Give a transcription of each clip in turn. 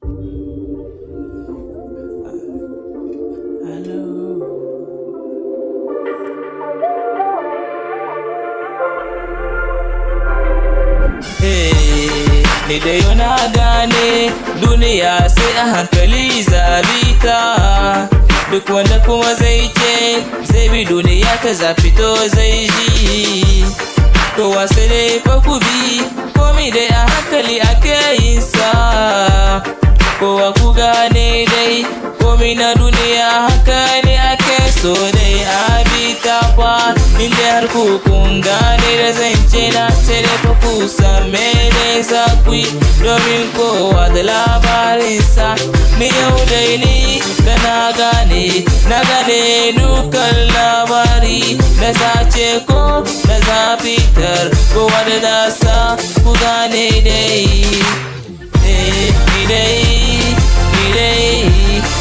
Ni da yau na gane duniya sai a hankali zabita. Duk wanda kuma zai ce zai bi duniya ta zafito zai ji. Kowa sai dai fa ku bi komi dai a hankali ake yin sa. Kowa ku gane dai komi na duniya haka ne ake so dai a bita fa. Inda har ku kun gane da zance na sai dai fa ku san mene za ku yi, domin kowa da labarinsa. Ni yau dai ni da na gane dukan labari na sace ko na zafitar kowa da nasa ku gane dai.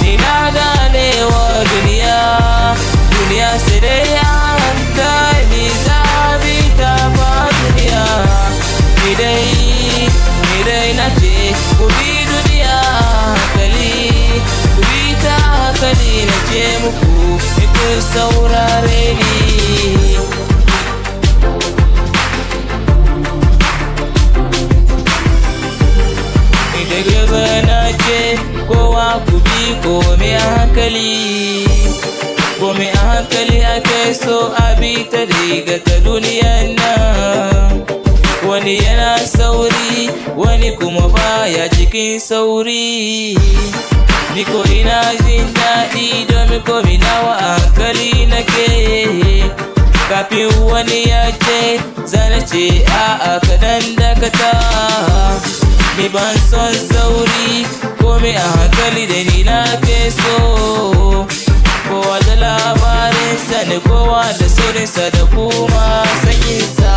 Ni na gane wa duniya sai dai ya hankali zabita ba duniya. Ni dai na ce ku bi duniya hankali, ku bi ta hankali na ce muku ku saurare ni. Kowa ku bi kome a hankali ake so a bi ta riga ta duniyan nan. Wani yana sauri wani kuma baya cikin sauri. Ni ko ina jin daɗi domin komi nawa a hankali nake. Kafin wani ya ce zana ce a'a kaɗan dakata. Ni ban son sauri komai a hankali da ni na ke so. Kowa da labarinsa ne, kowa da saurinsa da kuma sanyinsa.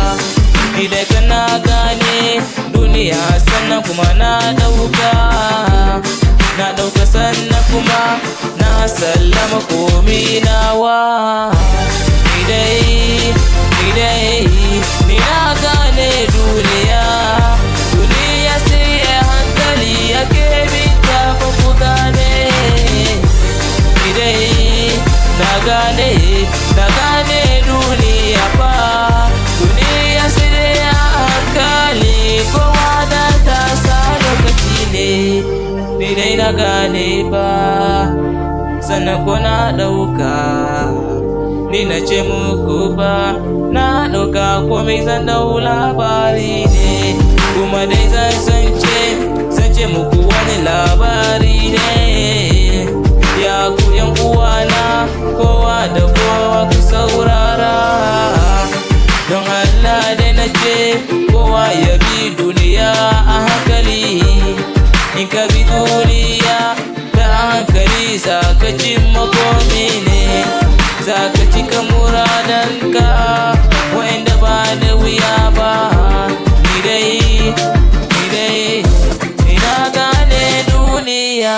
Ni da kana gane duniya sannan kuma na ɗauka sannan kuma na sallama komi nawa. Ni na gane duniya sai a hankali ake binta fa ku gane. Na gane duniya fa, duniya sai dai a hankali kowa da tasa lokaci ne. Ni dai na gane ba sannan ko na ɗauka. Ni na ce muku ba na ɗauka komai zan dau labari ne. Kuma dai zance muku wani labari ne. Ya ku yan uwana kowa da kowa ku saurara. Don Allah dai na ce kowa ya bi duniya a hankali. In ka bi duniya ta hankali za ka cimma komi ne. Za ka cika muradanka wa'inda ba da wuya ba. Ni dai na gane duniya.